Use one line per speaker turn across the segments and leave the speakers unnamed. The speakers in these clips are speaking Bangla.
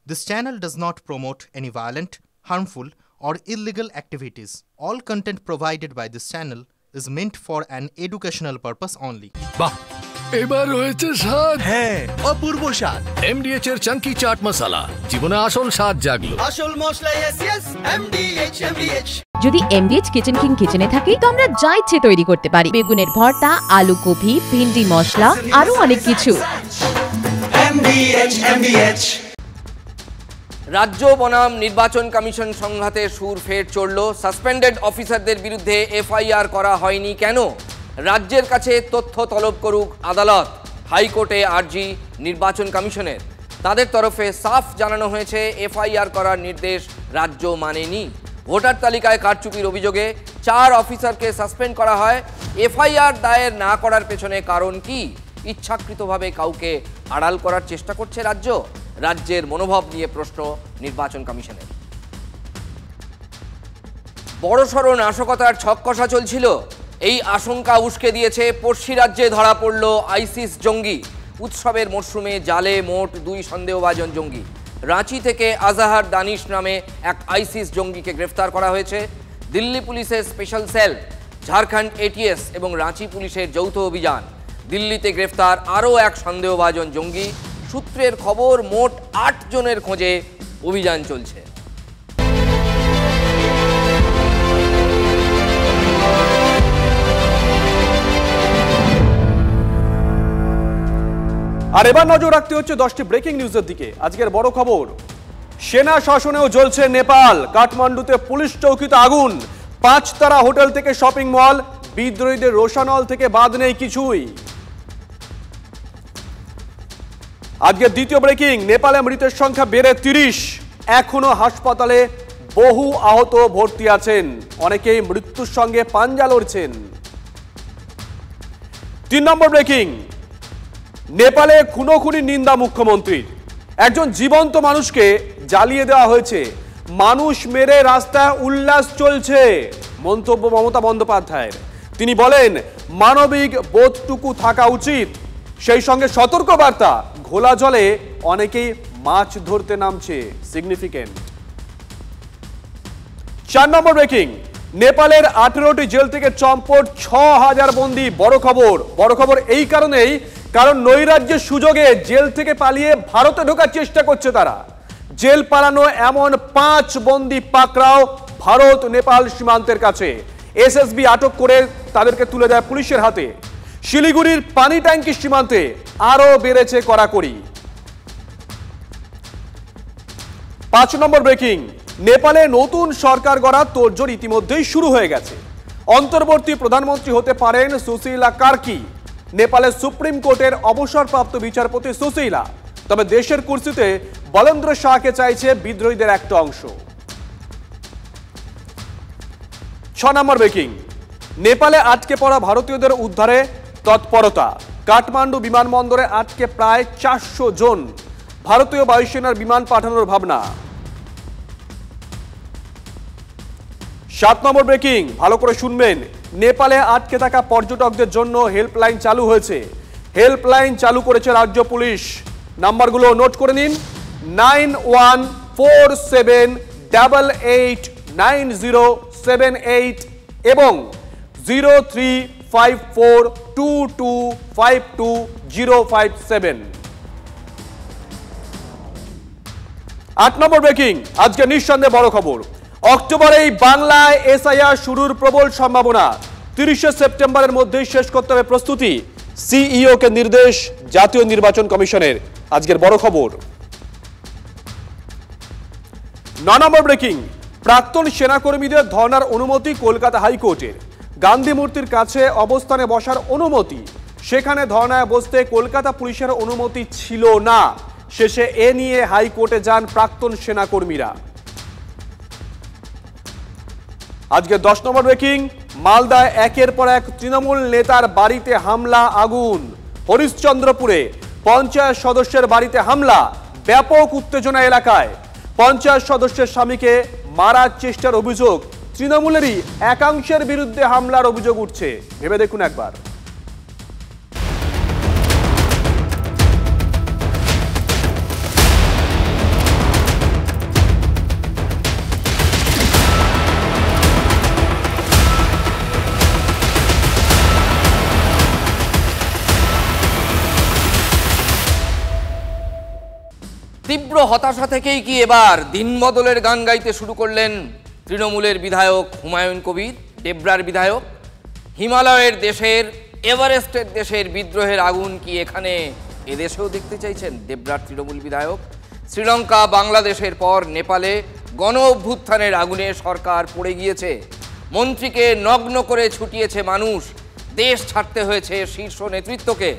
This channel does not promote any violent, harmful, or illegal activities. All content provided by this channel is meant for an educational purpose only.
বাহ এবার হয়েছে স্বাদ।
হ্যাঁ, অপূর্ব স্বাদ।
এমডিএচ এর চাঙ্কি চাট মশলা জীবনে আসল স্বাদ জাগলো।
আসল মশলা এসএস এমডিএচ।
যদি এমডিএচ কিচেন কিং কিচেনে থাকে তো আমরা যা ইচ্ছে তৈরি করতে পারি। বেগুনের ভর্তা, আলু কপি, ভিন্ডি মশলা, আরো অনেক কিছু।
এমডিএচ।
রাজ্য বনাম নির্বাচন কমিশন সংঘাতে সুর ফের চড়ল। সাসপেন্ডেড অফিসারদের বিরুদ্ধে এফআইআর করা হয়নি কেন? রাজ্যের কাছে তথ্য তলব করুক আদালত। হাইকোর্টে আর্জি নির্বাচন কমিশনের। তাদের তরফে সাফ জানানো হয়েছে এফআইআর করার নির্দেশ রাজ্য মানেনি। ভোটার তালিকায় কারচুপির অভিযোগে 4 অফিসারকে সাসপেন্ড করা হয়। এফআইআর দায়ের না করার পেছনে কারণ কি? ইচ্ছাকৃতভাবে কাউকে আড়াল করার চেষ্টা করছে রাজ্য? রাজ্যের মনোভাব নিয়ে প্রশ্ন নির্বাচন কমিশনের। বড়সড় নাশকতার ছক-কষা চলছিল। এই আশঙ্কা উস্কে দিয়েছে পড়শি রাজ্যে ধরা পড়ল আইসিস জঙ্গি। উৎসবের মরশুমে জালে মোট 2 সন্দেহভাজন জঙ্গি। রাঁচি থেকে আজাহার দানিশ নামে এক আইসিস জঙ্গিকে গ্রেফতার করা হয়েছে। দিল্লি পুলিশের স্পেশাল সেল, ঝাড়খণ্ড এটিএস এবং রাঁচি পুলিশের যৌথ অভিযান। দিল্লিতে গ্রেফতার আরও এক সন্দেহভাজন জঙ্গি। সূত্রের খবর, মোট 8 জনের খোঁজে অভিযান চলছে।
আর এবার নজর রাখতে হচ্ছে 10টি ব্রেকিং নিউজের দিকে। আজকের বড় খবর, সেনা শাসনেও জ্বলছে নেপাল। কাঠমান্ডুতে পুলিশ চৌকিতে আগুন। 5 তারা হোটেল থেকে শপিং মল। বিদ্রোহীদের রোশানল থেকে বাদ নেই কিছুই। আজকের দ্বিতীয় ব্রেকিং, নেপালে মৃতের সংখ্যা বেড়ে 30। এখনো হাসপাতালে বহু আহত ভর্তি আছেন। অনেকেই মৃত্যুর সঙ্গে পাঞ্জা লড়ছেন। 3 নম্বর ব্রেকিং, নেপালে খুনোখুনির নিন্দা মুখ্যমন্ত্রীর। একজন জীবন্ত মানুষকে জ্বালিয়ে দেওয়া হয়েছে। মানুষ মেরে রাস্তায় উল্লাস চলছে, মন্তব্য মমতা বন্দ্যোপাধ্যায়ের। তিনি বলেন মানবিক বোধটুকু থাকা উচিত। সেই সঙ্গে সতর্ক বার্তা, ঘোলা জলে অনেকেই মাছ ধরতে নামছে, সিগনিফিকেন্ট। 4 নম্বর ব্রেকিং, নেপালের 18টি জেল থেকে চম্পট 6000 বন্দী। বড় খবর এই কারণেই, কারণ নৈরাজ্যের সুযোগে জেল থেকে পালিয়ে ভারতে ঢোকার চেষ্টা করছে তারা। জেল পালানো এমন 5 বন্দী পাকড়াও ভারত নেপাল সীমান্তের কাছে। এসএসবি আটক করে তাদেরকে তুলে দেয় পুলিশের হাতে। শিলিগুড়ির পানি ট্যাঙ্কি সীমান্তে আরো বেড়েছে কড়াকড়ি। 5 নম্বর ব্রেকিং, নেপালে নতুন সরকার গড়ার তোড়জোড় ইতিমধ্যেই শুরু হয়ে গেছে। অন্তর্বর্তী প্রধানমন্ত্রী হতে পারেন সুশীলা কার্কি। নেপালের সুপ্রিম কোর্টের অবসরপ্রাপ্ত বিচারপতি সুশীলা। তবে দেশের কুর্সিতে বলেন্দ্র শাহকে চাইছে বিদ্রোহীদের একটা অংশ। 6 নম্বর ব্রেকিং, নেপালে আটকে পড়া ভারতীয়দের উদ্ধারে তৎপরতা। কাঠমান্ডু বিমানবন্দরে আটকে প্রায় 400 জন। ভারতীয় বায়ুসেনার বিমান পাঠানোর ভাবনা। 7 নম্বর ব্রেকিং, ভালো করে শুনবেন, নেপালে আটকে থাকা পর্যটকদের জন্য হেল্পলাইন চালু হয়েছে। হেল্পলাইন চালু করেছে রাজ্য পুলিশ। নাম্বারগুলো নোট করে নিন: 9147889078 এবং 035422525057। 8 নম্বর ব্রেকিং, আজকে নিঃসন্দেহে বড় খবর। অক্টোবরেই বাংলায় এসআইআর শুরুর প্রবল সম্ভাবনা। 30 সেপ্টেম্বরের মধ্যেই শেষ করতে হবে প্রস্তুতি। সিইও কে নির্দেশ জাতীয় নির্বাচন কমিশনের। আজকের বড় খবর। 9 নম্বর ব্রেকিং, প্রাক্তন সেনাকর্মীদের ধর্নার অনুমতি কলকাতা হাইকোর্টের। গান্ধী মূর্তির কাছে অবস্থানে বসার অনুমতি, সেখানে ধর্নায় বসতে কলকাতা পুলিশের অনুমতি ছিল না। শেষে এ নিয়ে হাইকোর্টে যান প্রাক্তন সেনাকর্মীরা। আজকে 10 নম্বর ব্রেকিং, মালদায় একের পর এক তৃণমূল নেতার বাড়িতে হামলা, আগুন। হরিশ্চন্দ্রপুরে পঞ্চায়েত সদস্যের বাড়িতে হামলা, ব্যাপক উত্তেজনা এলাকায়। পঞ্চায়েত সদস্যের স্বামীকে মারার চেষ্টার অভিযোগ। তৃণমূলেরই একাংশের বিরুদ্ধে হামলার অভিযোগ উঠছে। ভেবে দেখুন একবার।
তীব্র হতাশা থেকেই কি এবার দিনবদলের গান গাইতে শুরু করলেন তৃণমূলের বিধায়ক হুমায়ুন কবির, ডেবরার বিধায়ক? হিমালয়ের দেশের, এভারেস্টের দেশের বিদ্রোহের আগুন কি এখানে এদেশেও দেখতে চাইছেন ডেবরার তৃণমূল বিধায়ক? শ্রীলঙ্কা, বাংলাদেশের পর নেপালে গণ অভ্যুত্থানের আগুনে সরকার পড়ে গিয়েছে, মন্ত্রীকে নগ্ন করে ছুটিয়েছে মানুষ, দেশ ছাড়তে হয়েছে শীর্ষ নেতৃত্বকে।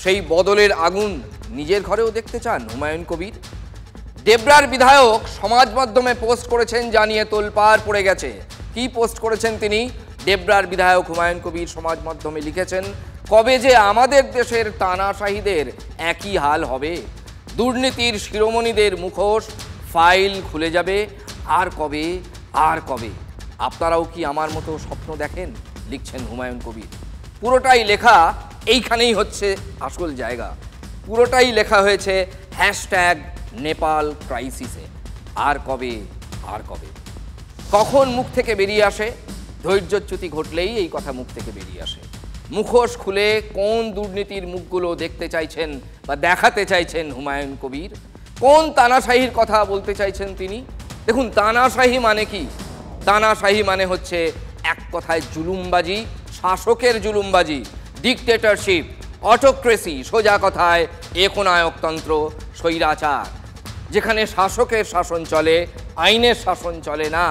সেই বদলের আগুন নিজের ঘরেও দেখতে চান হুমায়ুন কবির। ডেবরার বিধায়ক সমাজ মাধ্যমে পোস্ট করেছেন, জানিয়ে তোলপাড় পড়ে গেছে। কি পোস্ট করেছেন তিনি? ডেবরার বিধায়ক হুমায়ুন কবির সমাজ মাধ্যমে লিখেছেন, কবে যে আমাদের দেশের তানাশাহীদের একই হাল হবে, দুর্নীতির শিরোমণিদের মুখোশ ফাইল খুলে যাবে, আর কবে আর কবে। আপনারাও কি আমার মতো স্বপ্ন দেখেন? লিখছেন হুমায়ুন কবির। পুরোটাই লেখা, এইখানেই হচ্ছে আসল জায়গা, পুরোটাই লেখা হয়েছে হ্যাশট্যাগ নেপাল ক্রাইসিসে। আর কবে আর কবে। কখন মুখ থেকে বেরিয়ে আসে? ধৈর্যচ্যুতি ঘটলেই এই কথা মুখ থেকে বেরিয়ে আসে। মুখোশ খুলে কোন দুর্নীতির মুখগুলো দেখতে চাইছেন বা দেখাতে চাইছেন হুমায়ুন কবির? কোন তানাশাহির কথা বলতে চাইছেন তিনি? দেখুন, তানাশাহি মানে কি? তানাশাহি মানে হচ্ছে এক কথায় জুলুমবাজি, শাসকের জুলুমবাজি, ডিকটেটরশিপ, অটোক্রেসি, সোজা কথায় একনায়কতন্ত্র, স্বৈরাচার, যেখানে শাসকের শাসন চলে, আইনের শাসন চলে না।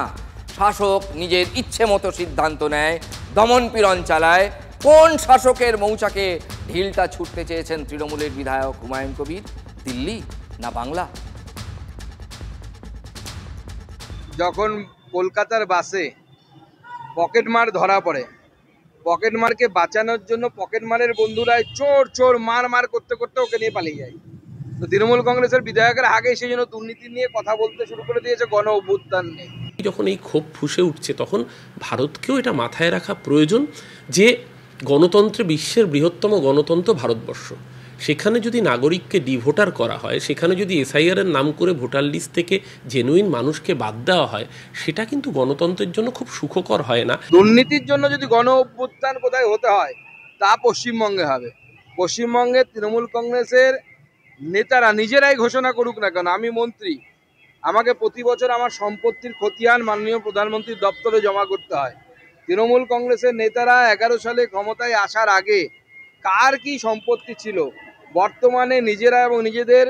শাসক নিজের ইচ্ছে মতো সিদ্ধান্ত নেয়, দমন পীড়ন চালায়। কোন শাসকের মৌচাকে ঢিলটা ছুটতে চেয়েছেন তৃণমূলের বিধায়ক হুমায়ুন কবির? দিল্লি না বাংলা?
যখন কলকাতার বাসে পকেটমার ধরা পড়ে, পকেটমারকে বাঁচানোর জন্য পকেটমারের বন্ধুরা চোর চোর মার করতে করতে ওকে নিয়ে পালিয়ে যায়। তো তৃণমূল কংগ্রেসের বিধায়কের আগে সেই জন্য দুর্নীতি নিয়ে কথা বলতে শুরু করে দিয়েছে, গণ অভ্যুত্থান নিয়ে।
যখন এই ক্ষোভ ফুসে উঠছে তখন ভারতকেও এটা মাথায় রাখা প্রয়োজন যে গণতন্ত্রে বিশ্বের বৃহত্তম গণতন্ত্র ভারতবর্ষ, সেখানে যদি নাগরিককে ডিভোটার করা হয়, সেখানে যদি এসআইআরের নাম করে ভোটার লিস্ট থেকে জেনুইন মানুষকে বাদ দেওয়া হয়, সেটা কিন্তু গণতন্ত্রের জন্য খুব সুখকর হয় না।
দুর্নীতির জন্য যদি গণ অভ্যুত্থান কোথায় হতে হয়, তা পশ্চিমবঙ্গে হবে। পশ্চিমবঙ্গে তৃণমূল কংগ্রেসের নেতারা নিজেরাই ঘোষণা করুক না কেন, আমি মন্ত্রী, আমাকে প্রতি বছর আমার সম্পত্তির খতিয়ান মাননীয় প্রধানমন্ত্রীর দপ্তরে জমা করতে হয়। তৃণমূল কংগ্রেসের নেতারা 11 সালে ক্ষমতায় আসার আগে কার কি সম্পত্তি ছিল, বর্তমানে নিজেরা এবং নিজেদের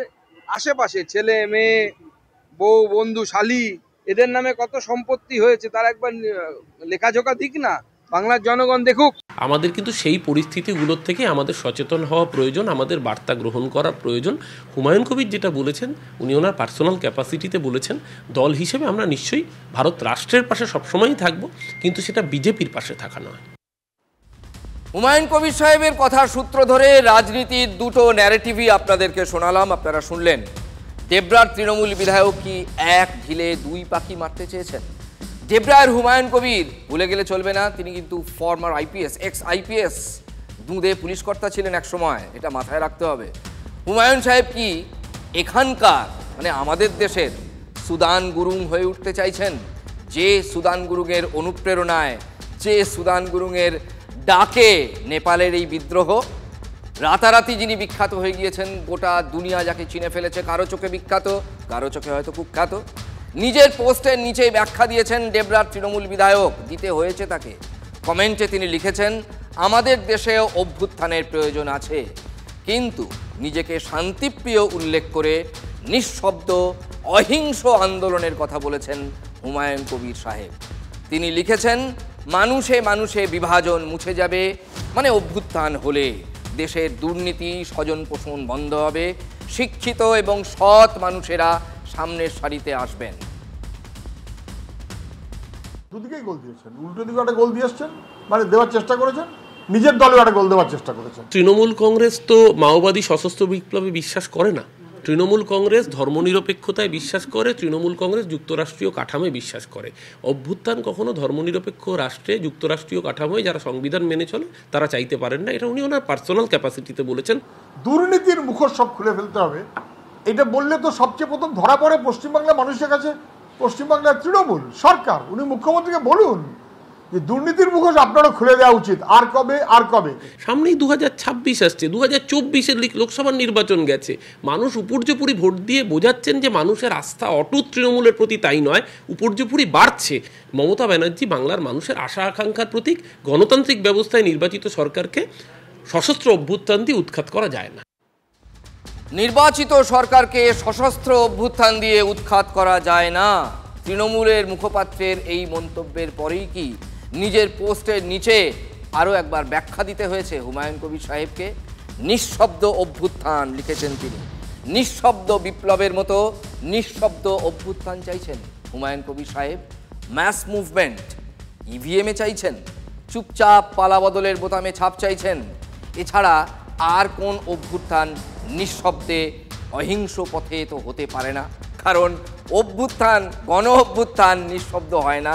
আশেপাশে ছেলে মেয়ে, বউ, বন্ধু, শালি, এদের নামে কত সম্পত্তি হয়েছে তার একবার লেখাজোখা দিক না, বাংলার জনগণ দেখুক।
আমাদের কিন্তু সেই পরিস্থিতিগুলোর থেকে আমাদের সচেতন হওয়া প্রয়োজন, আমাদের বার্তা গ্রহণ করা প্রয়োজন। হুমায়ুন কবির যেটা বলেছেন, উনি ওনার পার্সোনাল ক্যাপাসিটিতে বলেছেন, দল হিসেবে আমরা নিশ্চয়ই ভারত রাষ্ট্রের পাশে সবসময়ই থাকব, কিন্তু সেটা বিজেপির পাশে থাকা নয়।
হুমায়ুন কবির সাহেবের কথার সূত্র ধরে রাজনীতির দুটো ন্যারেটিভই আপনাদেরকে শোনালাম, আপনারা শুনলেন। ডেবরার তৃণমূল বিধায়ক কি এক ঢিলে দুই পাখি মারতে চেয়েছেন? ডেবরার হুমায়ুন কবির ভুলে গেলে চলবে না, তিনি কিন্তু ফর্মার আইপিএস, এক্স আইপিএস, দুঁদে পুলিশ কর্তা ছিলেন এক সময়, এটা মাথায় রাখতে হবে। হুমায়ুন সাহেব কি এখানকার মানে আমাদের দেশের সুদান গুরুং হয়ে উঠতে চাইছেন? যে সুদান গুরুংয়ের অনুপ্রেরণায়, যে সুদান গুরুংয়ের ডাকে নেপালের এই বিদ্রোহ, রাতারাতি যিনি বিখ্যাত হয়ে গিয়েছেন, গোটা দুনিয়া যাকে চিনে ফেলেছে, কারো চোখে বিখ্যাত, কারো চোখে হয়তো কুখ্যাত। নিজের পোস্টের নিচে ব্যাখ্যা দিয়েছেন ডেবরার তৃণমূল বিধায়ক, দিতে হয়েছে তাকে। কমেন্টে তিনি লিখেছেন, আমাদের দেশে অভ্যুত্থানের প্রয়োজন আছে, কিন্তু নিজেকে শান্তিপ্রিয় উল্লেখ করে নিঃশব্দ অহিংস আন্দোলনের কথা বলেছেন হুমায়ুন কবির সাহেব। তিনি লিখেছেন, মানুষে মানুষে বিভাজন মুছে যাবে, মানে অভ্যুত্থান হলে দেশের দুর্নীতি, স্বজন পোষণ বন্ধ হবে, শিক্ষিত এবং সৎ মানুষেরা সামনের সারিতে আসবেন।
দুদিকেই গোল দিয়েছেন, উল্টো দিকে একটা গোল দিয়ে আসছেন, মানে দেওয়ার চেষ্টা করেছেন, নিজের দলেও একটা গোল দেওয়ার চেষ্টা করেছেন।
তৃণমূল কংগ্রেস তো মাওবাদী সশস্ত্র বিপ্লবে বিশ্বাস করে না, তৃণমূল কংগ্রেস ধর্মনিরপেক্ষতায় বিশ্বাস করে, তৃণমূল কংগ্রেস যুক্তরাষ্ট্রীয় কাঠামোয় বিশ্বাস করে। অভ্যুত্থান কখনো ধর্মনিরপেক্ষ রাষ্ট্রে, যুক্তরাষ্ট্রীয় কাঠামোয় যারা সংবিধান মেনে চলে তারা চাইতে পারেন না, এটা উনি ওনার পার্সোনাল ক্যাপাসিটিতে বলেছেন।
দুর্নীতির মুখোশ সব খুলে ফেলতে হবে, এটা বললে তো সবচেয়ে প্রথম ধরা পড়ে পশ্চিমবাংলার মানুষের কাছে। পশ্চিমবাংলার তৃণমূল সরকার, উনি মুখ্যমন্ত্রীকে বলুন যে দুর্নীতির মুখোশ আপনারও খুলে দেওয়া উচিত। আর কবে আর কবে?
সামনেই 2026 আসছে, 2024-এর লোকসভার নির্বাচন গেছে। মানুষ উপর্যুপরি ভোট দিয়ে বোঝাচ্ছেন যে মানুষের আস্থা অটুট তৃণমূলের প্রতি, তাই নয় উপর্যুপরি বাড়ছে। মমতা ব্যানার্জি বাংলার মানুষের আশা আকাঙ্ক্ষার প্রতীক। গণতান্ত্রিক ব্যবস্থায় নির্বাচিত সরকারকে সশস্ত্র অভ্যুত্থান দিয়ে উৎখাত করা যায় না।
নির্বাচিত সরকারকে সশস্ত্র অভ্যুত্থান দিয়ে উৎখাত করা যায় না। তৃণমূলের মুখপাত্রের এই মন্তব্যের পরেই কি নিজের পোস্টের নিচে আরও একবার ব্যাখ্যা দিতে হয়েছে হুমায়ুন কবির সাহেবকে? নিঃশব্দ অভ্যুত্থান লিখেছেন তিনি। নিঃশব্দ বিপ্লবের মতো নিঃশব্দ অভ্যুত্থান চাইছেন হুমায়ুন কবির সাহেব। ম্যাস মুভমেন্ট ইভিএমে চাইছেন, চুপচাপ পালাবদলের বোতামে ছাপ চাইছেন। এছাড়া আর কোন অভ্যুত্থান নিঃশব্দে অহিংস পথে তো হতে পারে না। কারণ অভ্যুত্থান, গণ অভ্যুত্থান নিঃশব্দ হয় না,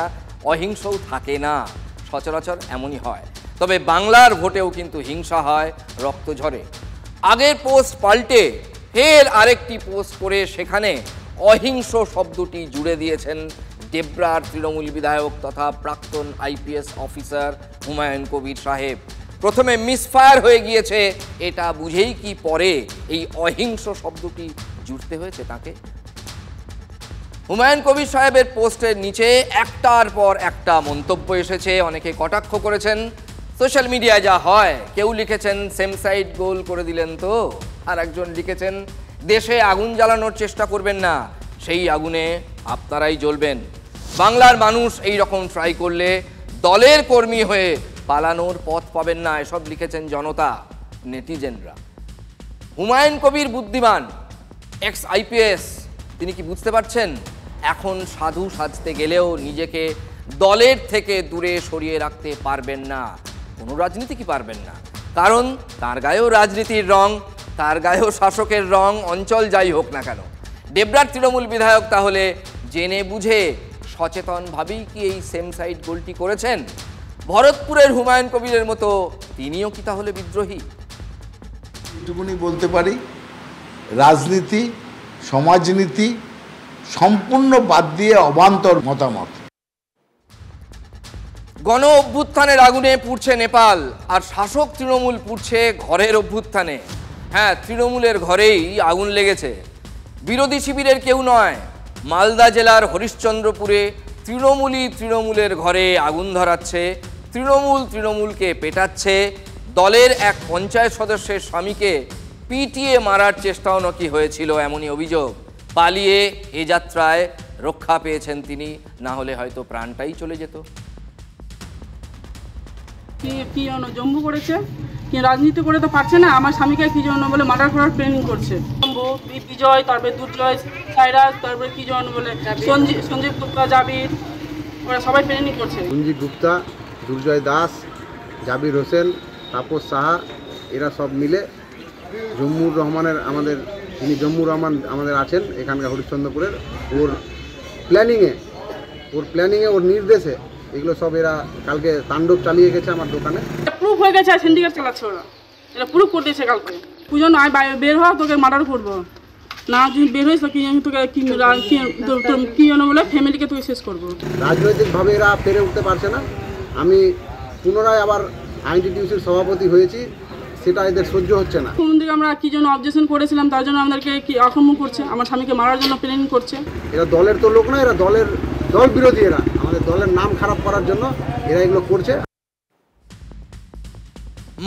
অহিংসও থাকে না। সচরাচর এমনই হয়। তবে বাংলার ভোটেও কিন্তু হিংসা হয়, রক্ত ঝরে। আগের পোস্ট পাল্টে ফের আরেকটি পোস্ট করে সেখানে অহিংস শব্দটি জুড়ে দিয়েছেন ডেবরার তৃণমূল বিধায়ক তথা প্রাক্তন আইপিএস অফিসার হুমায়ুন কবির সাহেব। প্রথমে মিসফায়ার হয়ে গিয়েছে, এটা বুঝেই কি পরে এই অহিংস শব্দটি জুড়তে হয়েছে তাকে? হুমায়ুন কবির সাহেবের পোস্টের নিচে একটার পর একটা মন্তব্য এসেছে, অনেকে কটাক্ষ করেছেন। সোশ্যাল মিডিয়ায় যা হয়, কেউ লিখেছেন সেম সাইড গোল করে দিলেন তো, আর একজন লিখেছেন দেশে আগুন জ্বালানোর চেষ্টা করবেন না, সেই আগুনে আপনারাই জ্বলবেন। বাংলার মানুষ এই রকম ট্রাই করলে দলের কর্মী হয়ে পালানোর পথ পাবেন না, এসব লিখেছেন জনতা, নেটিজেনরা। হুমায়ুন কবির বুদ্ধিমান, এক্স আইপিএস, তিনি কি বুঝতে পারছেন এখন সাধু সাজতে গেলেও নিজেকে দলের থেকে দূরে সরিয়ে রাখতে পারবেন না, কোনো রাজনীতি কি পারবেন না। কারণ তার গায়েও রাজনীতির রং, তার গায়েও শাসকের রং, অঞ্চল যাই হোক না কেন। ডেবরার তৃণমূল বিধায়ক তাহলে জেনে বুঝে সচেতনভাবেই কি এই সেম সাইড গোলটি করেছেন? ভরতপুরের হুমায়ুন কবিরের মতো তিনিও কি তাহলে বিদ্রোহী?
এটুকুনি বলতে পারি, রাজনীতি সমাজনীতি সম্পূর্ণ বাদ দিয়ে অবান্তর মতামত।
গণ অভ্যুত্থানের আগুনে পুড়ছে নেপাল, আর শাসক তৃণমূল পুড়ছে ঘরের অভ্যুত্থানে। হ্যাঁ, তৃণমূলের ঘরেই আগুন লেগেছে। বিরোধী শিবিরের কেউ নয়, মালদা জেলার হরিশ্চন্দ্রপুরে তৃণমূলের ঘরে আগুন ধরাচ্ছে, তৃণমূলকে পেটাচ্ছে। দলের এক পঞ্চায়েত সদস্যের স্বামীকে পিটিয়ে মারার চেষ্টাও নাকি হয়েছিল, এমনই অভিযোগ। পালিয়ে এ যাত্রায় রক্ষা পেয়েছেন তিনি, না হলে হয়তো প্রাণটাই চলে যেত।
কি জন্য জম্বু করেছে, কি রাজনীতি করে তো পারছে না, আমার স্বামীকে কি জন্য বলে মার্ডার করার প্ল্যানিং করছে। জম্বু, বিজয়, তারপরে দুর্জয়, সাইরাজ, তারপরে কি জন্য বলে সঞ্জীব গুপ্তা, জাবির, ওরা সবাই প্ল্যানিং করছে।
সঞ্জীব গুপ্তা, দুর্জয় দাস, জাবির হোসেন, তাপস সাহা, এরা সব মিলে জম্মুর রহমানের, যিনি জম্মুর রহমান আমাদের আছেন এখানকার হরিশ্চন্দ্রপুরের, ওর প্ল্যানিংয়ে ওর নির্দেশে এগুলো সব এরা কালকে তাণ্ডব চালিয়ে গেছে আমার দোকানে।
প্রুফ হয়ে গেছে, সিন্ডিকেট চালাচ্ছে ওরা, এটা প্রুফ করে দিয়েছে কালকে। পুজো নয় বের হওয়া, তোকে মার্ডার করবো না, তুই বের হয়েছ কি তোকে কি জন্য বলে ফ্যামিলিকে তোকে শেষ করবো।
রাজনৈতিকভাবে এরা পেরে উঠতে পারছে না। আমি পুনরায় আবার আইনটিটিউসির সভাপতি হয়েছি, সেটা এদের সহ্য হচ্ছে না।
কোন দিকে আমরা কি জন্য অবজেকশন করেছিলাম, তার জন্য আমাদেরকে কি আক্রমণ করছে, আমার স্বামীকে মারার জন্য প্ল্যানিং করছে।
এরা দলের তো লোক না, এরা দল বিরোধী, এরা আমাদের দলের নাম খারাপ করার জন্য এরা এগুলো করছে।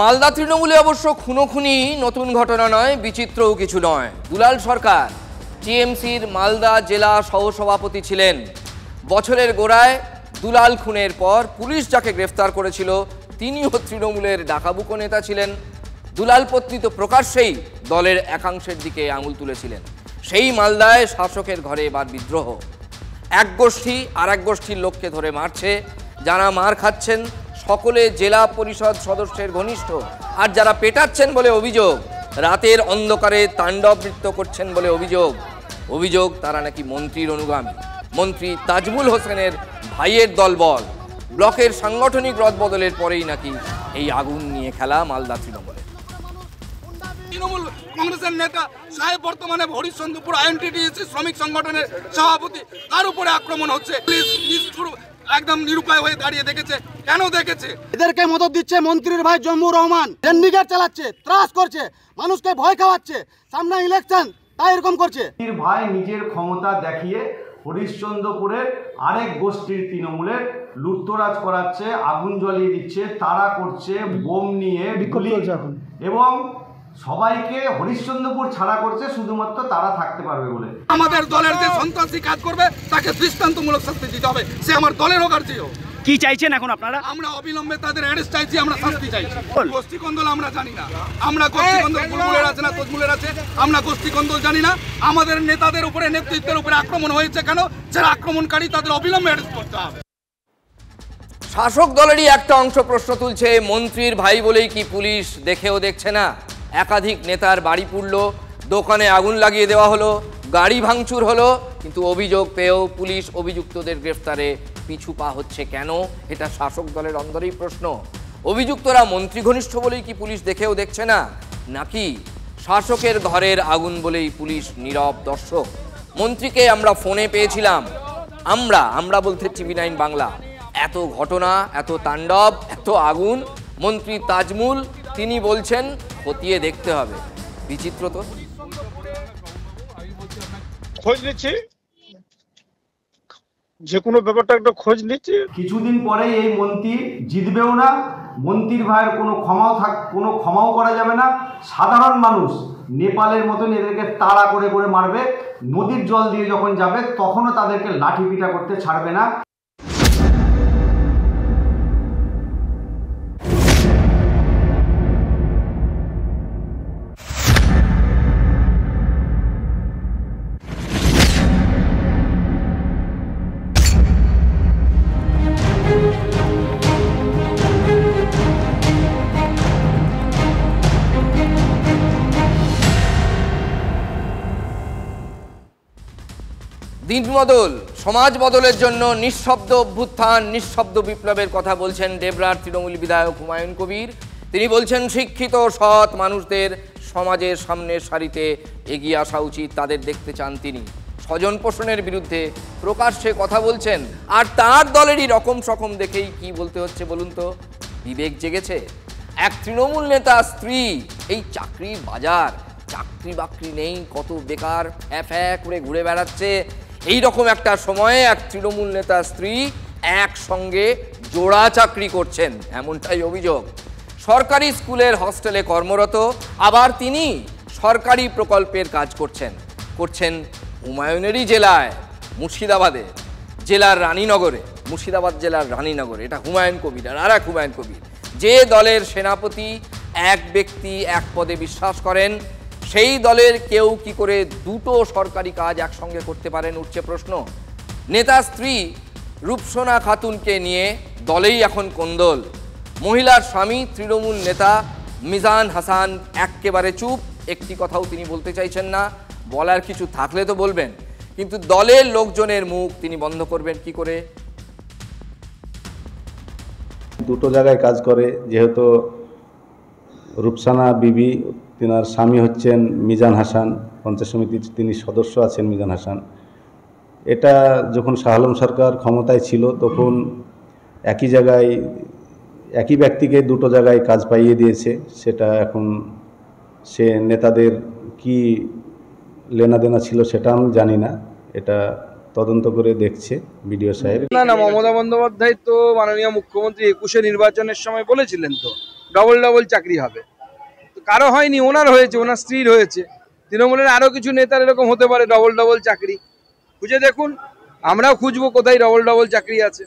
মালদা তৃণমূলে অবশ্য খুনোখুনি নতুন ঘটনা নয়, বিচিত্রও কিছু নয়। দুলাল সরকার টিএমসির মালদা জেলা সহসভাপতি ছিলেন। বছরের গোড়ায় দুলাল খুনের পর পুলিশ যাকে গ্রেফতার করেছিল তিনিও তৃণমূলের ডাকাবুকো নেতা ছিলেন। দুলাল পত্নী তো প্রকাশ্যেই দলের একাংশের দিকে আঙুল তুলেছিলেন। সেই মালদায় শাসকের ঘরে এবার বিদ্রোহ। এক গোষ্ঠী আর এক গোষ্ঠীর লোককে ধরে মারছে। যারা মার খাচ্ছেন সকলে জেলা পরিষদ সদস্যের ঘনিষ্ঠ, আর যারা পেটাচ্ছেন বলে অভিযোগ, রাতের অন্ধকারে তাণ্ডব নৃত্য করছেন বলে অভিযোগ তারা নাকি মন্ত্রীর অনুগামী। মন্ত্রী তাজমুল হোসেনের ভাইয়ের দলবল। ব্লকের সাংগঠনিক রদবদলের পরেই নাকি এই আগুন নিয়ে খেলা মালদা তৃণমূলে।
তৃণমূল কংগ্রেসের নেতা সাহেব বর্তমানে হরিশ্চন্দ্রপুর আইএনটিটিউসি শ্রমিক সংগঠনের সভাপতি, তার উপরে আক্রমণ হচ্ছে। একদম নিরুপায় হয়ে দাঁড়িয়ে দেখেছে। কেন দেখেছে?
এদেরকে মদত দিচ্ছে মন্ত্রীর ভাই জম্মুর রহমান, রেন্ডিগেট চালাচ্ছে, ত্রাস করছে, মানুষকে ভয় খাওয়াচ্ছে, সামনে ইলেকশন তাই এরকম করছে।
ভাই নিজের ক্ষমতা দেখিয়ে হরিশ্চন্দ্রপুরের আরেক গোষ্ঠীর তৃণমূলের লুটতরাজ করাচ্ছে, আগুন জ্বালিয়ে দিচ্ছে, তারা করছে বোম নিয়ে এবং সবাইকে হরিশ্চন্দ্রপুর ছাড়া করছে শুধুমাত্র তারা থাকতে পারবে বলে।
আমাদের দলের যে সন্ত্রাসী কাজ করবে তাকে দৃষ্টান্তমূলক শাস্তি দিতে হবে, সে আমার দলের হোক আর যে হোক।
কি চাইছেন এখন আপনারা?
আমরা অবিলম্বে তাদের অ্যারেস্ট চাইছি, আমরা শাস্তি চাইছি। গোষ্ঠী কন্দল আমরা জানি না, আমরা গোষ্ঠী কন্দল বুলবুলের আছে না তজমুলের আছে, আমরা গোষ্ঠী কন্দল জানি না। আমাদের নেতাদের উপরে নেতৃত্বের উপরে আক্রমণ হয়েছে কেন? যারা আক্রমণকারী তাদের অবিলম্বে অ্যারেস্ট করতে হবে।
শাসক দলেরই একটা অংশ প্রশ্ন তুলছে, মন্ত্রীর ভাই বলেই কি পুলিশ দেখেও দেখছে না? একাধিক নেতার বাড়ি পুড়ল, দোকানে আগুন লাগিয়ে দেওয়া হলো, গাড়ি ভাঙচুর হলো, কিন্তু অভিযোগ পেয়েও পুলিশ অভিযুক্তদের গ্রেফতারে পিছু পা হচ্ছে কেন? এটা শাসক দলের অন্দরেই প্রশ্ন। অভিযুক্তরা মন্ত্রী ঘনিষ্ঠ বলেই কি পুলিশ দেখেও দেখছে না, নাকি শাসকের ঘরের আগুন বলেই পুলিশ নীরব দর্শক? মন্ত্রীকে আমরা ফোনে পেয়েছিলাম, আমরা বলতে TV9 বাংলা। এত ঘটনা, এত তাণ্ডব, এত আগুন, মন্ত্রী তাজমুল তিনি বলছেন খতিয়ে দেখতে হবে। বিচিত্র তো।
খোঁজ নিচ্ছি, যে কোনো ব্যাপারটা একটা খোঁজ নিচ্ছি।
কিছুদিন পরেই এই মন্ত্রী জিতবেও না, মন্ত্রীর ভাইয়ের কোনো ক্ষমাও করা যাবে না। সাধারণ মানুষ নেপালের মতন এদেরকে তাড়া করে করে মারবে, নদীর জল দিয়ে যখন যাবে তখনও তাদেরকে লাঠি পিটা করতে ছাড়বে না।
দিন বদল, সমাজ বদলের জন্য নিঃশব্দ অভ্যুত্থান, নিঃশব্দ বিপ্লবের কথা বলছেন ডেবরার তৃণমূল বিধায়ক হুমায়ুন কবির। তিনি বলছেন শিক্ষিত সৎ মানুষদের সমাজের সামনের সারিতে এগিয়ে আসা উচিত, তাদের দেখতে চান তিনি। স্বজন পোষণের বিরুদ্ধে প্রকাশ্যে কথা বলছেন, আর তার দলেরই রকম সকম দেখেই কি বলতে হচ্ছে বলুন তো? বিবেক জেগেছে? এক তৃণমূল নেতা স্ত্রী, এই চাকরির বাজার, চাকরি বাকরি নেই, কত বেকার ফ্যা করে ঘুরে বেড়াচ্ছে, এই রকম একটা সময়ে এক তৃণমূল নেতা স্ত্রী একসঙ্গে জোড়া চাকরি করছেন, এমনটাই অভিযোগ। সরকারি স্কুলের হস্টেলে কর্মরত, আবার তিনি সরকারি প্রকল্পের কাজ করছেন হুমায়ুনেরই জেলায়, মুর্শিদাবাদে, জেলার রানীনগরে, মুর্শিদাবাদ জেলার রানীনগরে। এটা হুমায়ুন কবির আর এক হুমায়ুন কবির, যে দলের সেনাপতি এক ব্যক্তি এক পদে বিশ্বাস করেন, সেই দলের কেউ কি করে দুটো সরকারি কাজ একসঙ্গে করতে পারেন, উঠছে প্রশ্ন। নেতা স্ত্রী রূপসোনা খাতুনকে নিয়ে দলেই এখন কোন্দল। মহিলার স্বামী তৃণমূল নেতা মিজান হাসান একেবারে চুপ, একটি কথাও তিনি বলতে চাইছেন না। বলার কিছু থাকলে তো বলবেন, কিন্তু দলের লোকজনের মুখ তিনি বন্ধ করবেন কি করে?
দুটো জায়গায় কাজ করে, যেহেতু রূপসানা বিবি, তিনার স্বামী হচ্ছেন মিজান হাসান, পঞ্চায়েত সমিতির তিনি সদস্য আছেন মিজান হাসান। এটা যখন শাহ আলম সরকার ক্ষমতায় ছিল তখন একই জায়গায় একই ব্যক্তিকে দুটো জায়গায় কাজ পাইয়ে দিয়েছে। সেটা এখন সে নেতাদের কি লেনাদেনা ছিল সেটা আমি জানি না, এটা তদন্ত করে দেখছে বিডিও সাহেব।
না, মমতা বন্দ্যোপাধ্যায় তো মাননীয় মুখ্যমন্ত্রী 21-এ নির্বাচনের সময় বলেছিলেন তো ডবল চাকরি হবে, কারো হয়নি, ওনার হয়েছে, ওনার স্ত্রীর হয়েছে। তৃণমূলের আরো কিছু নেতার এরকম হতে পারে ডবল চাকরি, খুঁজে দেখুন, আমরাও খুঁজবো কোথায় ডবল চাকরি আছে।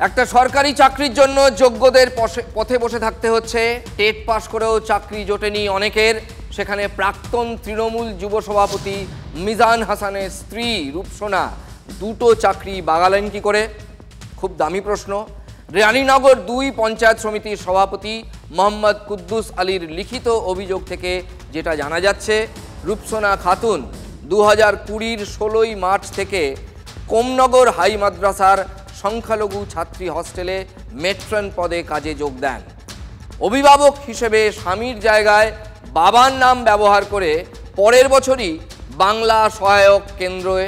একটা সরকারি চাকরির জন্য যোগ্যদের পথে বসে থাকতে হচ্ছে, টেট পাস করেও চাকরি জোটেনি অনেকের। সেখানে প্রাক্তন তৃণমূল যুব সভাপতি মিজান হাসানের স্ত্রী রূপসোনা দুটো চাকরি বাগালেন কি করে? খুব দামি প্রশ্ন। রানীনগর 2 পঞ্চায়েত সমিতির সভাপতি মোহাম্মদ কুদ্দুস আলীর লিখিত অভিযোগ থেকে যেটা জানা যাচ্ছে, রূপসোনা খাতুন 2020-র 16ই মার্চ থেকে কোমনগর হাই মাদ্রাসার সংখ্যালঘু ছাত্রী হস্টেলে মেট্রন পদে কাজে যোগ দেন। অভিভাবক হিসেবে স্বামীর জায়গায় বাবার নাম ব্যবহার করে পরের বছরই বাংলা সহায়ক কেন্দ্রে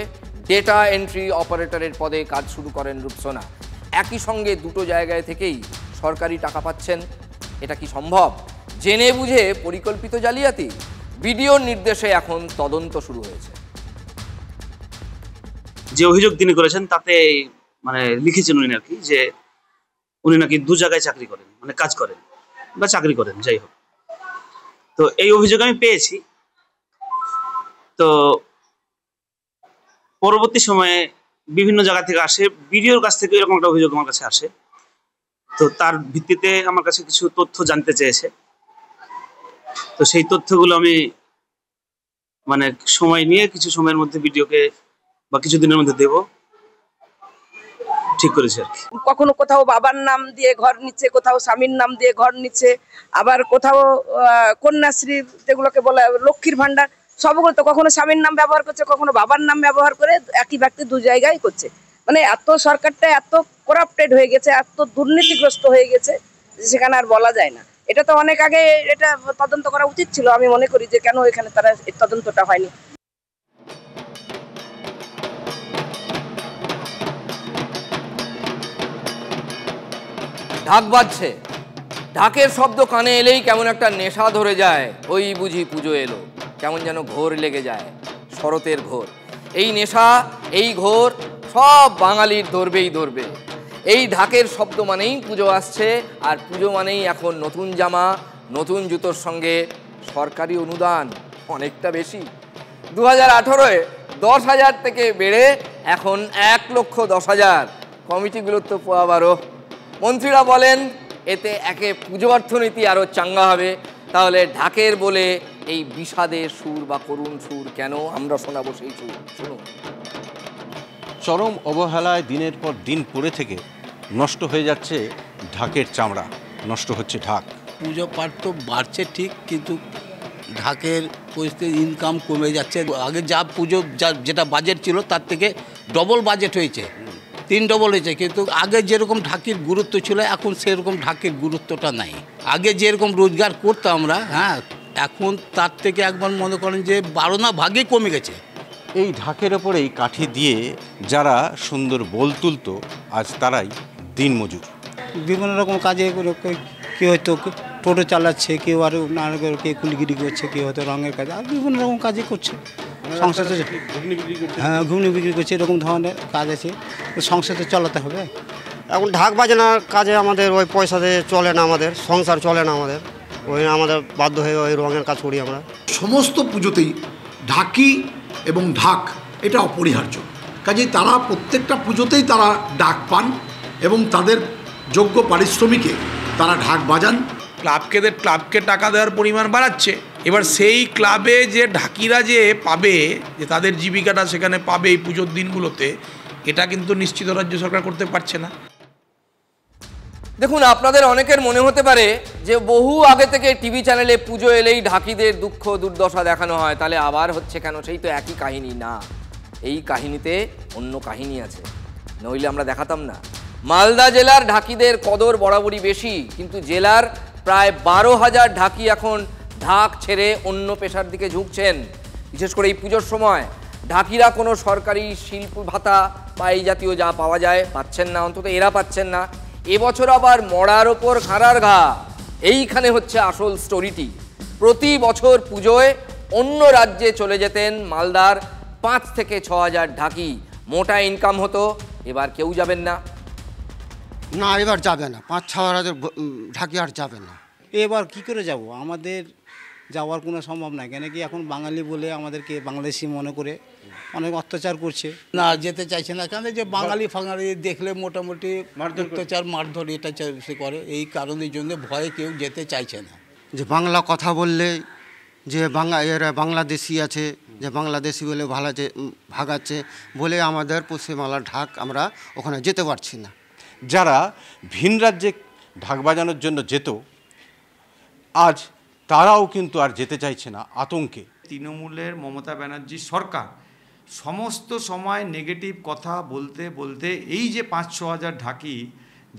ডেটা এন্ট্রি অপারেটরের পদে কাজ শুরু করেন রূপসোনা। একই সঙ্গে দুটো জায়গায় থেকেই সরকারি টাকা পাচ্ছেন। এটা কি সম্ভব? জেনে বুঝে পরিকল্পিত জালিয়াতি? বিডিওর নির্দেশে এখন তদন্ত শুরু হয়েছে।
যে অভিযোগ তিনি করেছেন তাতে মানে লিখেছেন উনি আর কি, যে উনি নাকি দু জায়গায় চাকরি করেন, মানে কাজ করেন বা চাকরি করেন, যাই হোক। তো এই অভিযোগ আমি পেয়েছি। তো পরবর্তী সময়ে বিভিন্ন জায়গা থেকে আসে, বিডিওর কাছ থেকে এরকম একটা অভিযোগ আমার কাছে আসে। তো তার ভিত্তিতে আমার কাছে কিছু তথ্য জানতে চেয়েছে। তো সেই তথ্যগুলো আমি মানে সময় নিয়ে কিছু সময়ের মধ্যে বিডিওকে বা কিছুদিনের মধ্যে দেব, ঠিক করেছে আর কি।
কখনো কোথাও বাবার নাম দিয়ে ঘর নিচ্ছে, কোথাও স্বামীর নাম দিয়ে ঘর নিচ্ছে, আবার কোথাও কন্যাশ্রী যেগুলোকে বলে লক্ষ্মীর ভান্ডার, সবগুলো তো কখনো স্বামীর নাম ব্যবহার করছে, কখনো বাবার নাম ব্যবহার করে একই ব্যক্তি দু জায়গায় করছে। মানে এত সরকারটা এত করাপ্টেড হয়ে গেছে, এত দুর্নীতিগ্রস্ত হয়ে গেছে, সেখানে আর বলা যায় না। এটা তো অনেক আগে এটা তদন্ত করা উচিত ছিল। আমি মনে করি যে কেন এখানে তারা এই তদন্তটা হয়নি।
ঢাক বাজছে, ঢাকের শব্দ কানে এলেই কেমন একটা নেশা ধরে যায়। ওই বুঝি পুজো এলো, কেমন যেন ঘোর লেগে যায়, শরতের ঘোর। এই নেশা, এই ঘোর সব বাঙালির ধরবেই ধরবে। এই ঢাকের শব্দ মানেই পুজো আসছে, আর পুজো মানেই এখন নতুন জামা, নতুন জুতোর সঙ্গে সরকারি অনুদান অনেকটা বেশি। 2018-এ 10,000 থেকে বেড়ে এখন 1,10,000। কমিটিগুলোর তো পোয়াবারও। মন্ত্রীরা বলেন এতে একে পুজো অর্থনীতি আরও চাঙ্গা হবে। তাহলে ঢাকের বলে এই বিষাদের সুর বা করুণ সুর কেন? আমরা শোনাবো সেই সুর, শুনুন।
চরম অবহেলায় দিনের পর দিন পড়ে থেকে নষ্ট হয়ে যাচ্ছে ঢাকের চামড়া, নষ্ট হচ্ছে ঢাক।
পুজো পাঠ তো বাড়ছে ঠিক, কিন্তু ঢাকের পরিস্থিতি ইনকাম কমে যাচ্ছে। আগে যা পুজো যেটা বাজেট ছিল তার থেকে ডবল বাজেট হয়েছে, 3 ডবল হয়েছে। কিন্তু আগে যেরকম ঢাকির গুরুত্ব ছিল এখন সেরকম ঢাকির গুরুত্বটা নাই। আগে যেরকম রোজগার করতাম আমরা, হ্যাঁ, এখন তার থেকে একবার মনে করেন যে 12 ভাগে কমে গেছে।
এই ঢাকের ওপরেই কাঠি দিয়ে যারা সুন্দর বোল তুলত, আজ তারাই দিনমজুর।
বিভিন্ন রকম কাজে কেউ হয়তো টোটো চালাচ্ছে, কেউ আর নানা কেউ কুলিগিরি করছে, কেউ হয়তো রঙের কাজ, আর বিভিন্ন রকম কাজই করছে। সংসারে হ্যাঁ ঘুগনি বিক্রি করছে, এরকম ধরনের কাজ আছে, সংসারে চালাতে হবে।
এখন ঢাক বাজানোর কাজে আমাদের ওই পয়সাতে চলে না, আমাদের সংসার চলে না, আমাদের বাধ্য হয়ে ওই রঙের কাজ করি আমরা।
সমস্ত পুজোতেই ঢাকি এবং ঢাক এটা অপরিহার্য। কাজেই তারা প্রত্যেকটা পুজোতেই তারা ডাক পান এবং তাদের যোগ্য পারিশ্রমিকে তারা ঢাক বাজান।
ক্লাবকে টাকা দেওয়ার পরিমাণ বাড়াচ্ছে। এবার সেই ক্লাবে যে ঢাকিরা যে পাবে, যে তাদের জীবিকাটা সেখানে পাবে এই পুজোর দিনগুলোতে, এটা কিন্তু নিশ্চিত রাজ্য সরকার করতে পারছে না।
দেখুন, আপনাদের অনেকের মনে হতে পারে যে বহু আগে থেকে টিভি চ্যানেলে পুজো এলেই ঢাকিদের দুঃখ দুর্দশা দেখানো হয়, তাহলে আবার হচ্ছে কেন? সেই তো একই কাহিনী। না, এই কাহিনীতে অন্য কাহিনী আছে, নইলে আমরা দেখাতাম না। মালদা জেলার ঢাকিদের কদর বরাবরই বেশি, কিন্তু জেলার প্রায় 12,000 ঢাকি এখন ঢাক ছেড়ে অন্য পেশার দিকে ঝুঁকছেন। বিশেষ করে এই পুজোর সময় ঢাকিরা কোনো সরকারি শিল্প ভাতা বা এই জাতীয় যা পাওয়া যায় পাচ্ছেন না, অন্তত এরা পাচ্ছেন না। এবছর আবার মরার ওপর খাঁড়ার ঘা, এইখানে হচ্ছে আসল স্টোরিটি। প্রতি বছর পুজোয় অন্য রাজ্যে চলে যেতেন মালদার 5 থেকে 6,000 ঢাকি, মোটা ইনকাম হতো। এবার কেউ যাবেন না।
না, এবার যাবে না, 5-6 ঢাকি আর যাবে না।
এবার কি করে যাব? আমাদের যাওয়ার কোনো সম্ভব না, কেন কি এখন বাঙালি বলে আমাদেরকে বাংলাদেশি মনে করে অনেক অত্যাচার করছে। না, যেতে চাইছে না, কেন যে বাঙালি ফাঙালি দেখলে মোটামুটি অত্যাচার মারধর এটা সে করে, এই কারণের জন্য ভয়ে কেউ যেতে চাইছে না।
যে বাংলা কথা বললে যে এরা বাংলাদেশি আছে, যে বাংলাদেশি বলে ভাগাচ্ছে বলে আমাদের পশ্চিমবাংলার ঢাক আমরা ওখানে যেতে পারছি না।
যারা ভিন রাজ্যে ঢাক বাজানোর জন্য যেত, আজ তারাও কিন্তু আর যেতে চাইছে না আতঙ্কে।
তৃণমূলের মমতা ব্যানার্জি সরকার সমস্ত সময় নেগেটিভ কথা বলতে বলতে এই যে 5-6 হাজার ঢাকি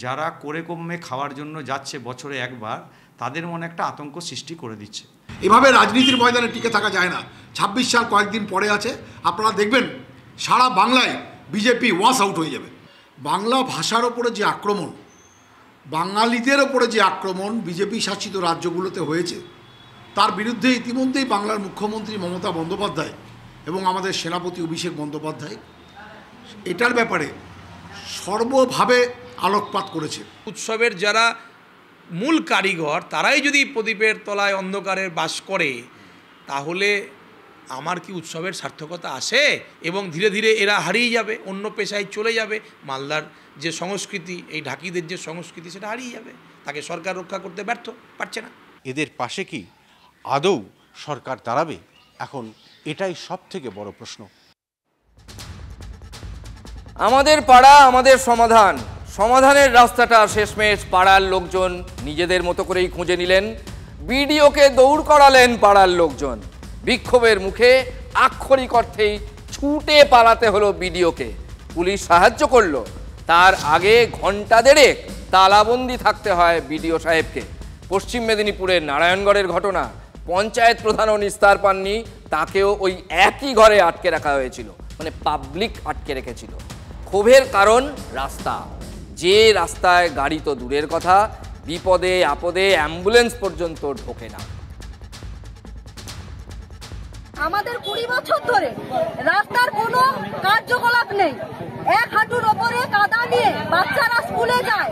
যারা করে কমে খাওয়ার জন্য যাচ্ছে বছরে একবার, তাদের মনে একটা আতঙ্ক সৃষ্টি করে দিচ্ছে।
এভাবে রাজনীতির ময়দানে টিকে থাকা যায় না। 26 সাল কয়েকদিন পরে আছে, আপনারা দেখবেন সারা বাংলায় বিজেপি ওয়াশ আউট হয়ে যাবে। বাংলা ভাষার ওপরে যে আক্রমণ, বাঙালিদের ওপরে যে আক্রমণ বিজেপি শাসিত রাজ্যগুলোতে হয়েছে, তার বিরুদ্ধে ইতিমধ্যেই বাংলার মুখ্যমন্ত্রী মমতা বন্দ্যোপাধ্যায় এবং আমাদের সেনাপতি অভিষেক বন্দ্যোপাধ্যায় এটার ব্যাপারে সর্বভাবে আলোকপাত করেছে।
উৎসবের যারা মূল কারিগর তারাই যদি প্রদীপের তলায় অন্ধকারের বাস করে, তাহলে আমার কি উৎসবের সার্থকতা আসে? এবং ধীরে ধীরে এরা হারিয়ে যাবে, অন্য পেশায় চলে যাবে। মালদার যে সংস্কৃতি, এই ঢাকিদের যে সংস্কৃতি, সেটা হারিয়ে যাবে। তাকে সরকার রক্ষা করতে পারছে না।
এদের পাশে কি আদৌ সরকার দাঁড়াবে? এখন এটাই সবথেকে বড় প্রশ্ন।
আমাদের পাড়া আমাদের সমাধান, সমাধানের রাস্তাটা শেষমেশ পাড়ার লোকজন নিজেদের মতো করেই খুঁজে নিলেন। বিডিওকে দৌড় করালেন পাড়ার লোকজন। বিক্ষোভের মুখে আক্ষরিক অর্থেই ছুটে পালাতে হলো বিডিওকে। পুলিশ সাহায্য করলো, তার আগে ঘন্টা দেড়েক তালাবন্দি থাকতে হয় বিডিও সাহেবকে। পশ্চিম মেদিনীপুরের নারায়ণগড়ের ঘটনা, পঞ্চায়েত প্রধানও নিস্তার পাননি, তাকেও ওই একই ঘরে আটকে রাখা হয়েছিল, মানে পাবলিক আটকে রেখেছিল। ক্ষোভের কারণ রাস্তা, যে রাস্তায় গাড়ি তো দূরের কথা, বিপদে আপদে অ্যাম্বুলেন্স পর্যন্ত ঢোকে না।
আমাদের 20 বছর ধরে রাস্তার কোনো কার্যকলাপ নেই। এক হাঁটুর ওপরে কাদা নিয়ে বাচ্চারা স্কুলে যায়,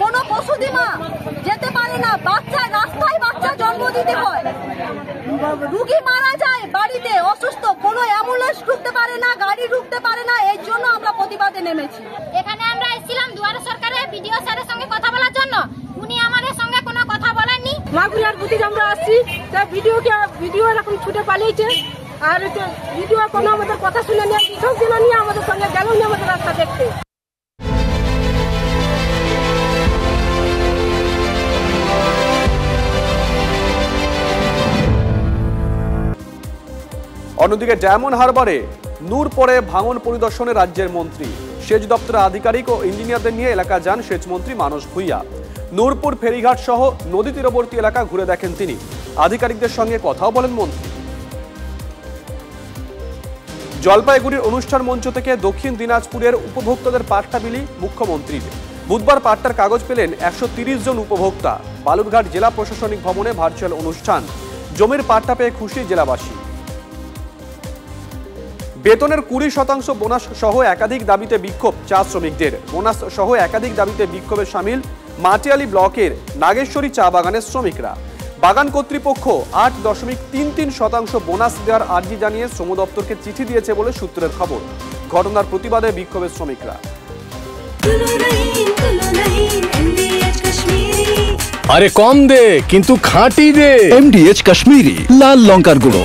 কোনো প্রসূতি মা যেতে পারে না, বাচ্চা রাস্তায় বাচ্চা জন্ম দিতে হয়, রুগী মারা যায় বাড়িতে অসুস্থ, কোনো অ্যাম্বুলেন্স ঢুকতে পারে না, গাড়ি ঢুকতে পারে না। এর জন্য আমরা প্রতিবাদে নেমেছি।
এখানে আমরা এসেছিলাম দুয়ারে সরকারের বিডিও স্যারের সঙ্গে কথা বলার জন্য, উনি আমাদের সঙ্গে কোনো কথা বলেননি।
মাগুরিয়ার বুথে আমরা আসছি, তাই ভিডিও এরকম ছুটে পালিয়েছে, আর ভিডিও কোনো আমাদের কথা শুনে নিয়ে সব দিন নিয়ে আমাদের সঙ্গে গেল নিয়ে আমাদের রাস্তা দেখতে।
অন্যদিকে ডায়মন্ড হারবারে নূর পরে ভাঙন পরিদর্শনে রাজ্যের মন্ত্রী। সেচ দপ্তরের আধিকারিক ও ইঞ্জিনিয়ারদের নিয়ে এলাকা যান সেচমন্ত্রী মানস ভূঁইয়া। নূরপুর ফেরিঘাট সহ নদী তীরবর্তী এলাকা ঘুরে দেখেন তিনি। আধিকারিকদের সঙ্গে কথাও বলেন মন্ত্রী। জলপাইগুড়ির অনুষ্ঠান মঞ্চ থেকে দক্ষিণ দিনাজপুরের উপভোক্তাদের পাট্টা বিলি মুখ্যমন্ত্রীর। বুধবার পাট্টার কাগজ পেলেন 130 জন উপভোক্তা। বালুরঘাট জেলা প্রশাসনিক ভবনে ভার্চুয়াল অনুষ্ঠান। জমির পাট্টা পেয়ে খুশি জেলাবাসী। বেতনের 20% বোনাস সহ একাধিক দাবিতে বিক্ষোভ চা শ্রমিকদের। বোনাস সহ একাধিক দাবিতে বিক্ষোভে সামিল মাটিয়ালি ব্লকের নাগেশ্বরী চা বাগানের শ্রমিকরা। বাগান কর্তৃপক্ষ 8.33% বোনাস দেওয়ার আর্জি জানিয়ে শ্রম দপ্তরকে চিঠি দিয়েছে বলে সূত্রের খবর। ঘটনার প্রতিবাদে বিক্ষোভের শ্রমিকরা।
আরে কম দে কিন্তু খাঁটি দে। MDH কাশ্মীরি লাল লঙ্কার গুঁড়ো।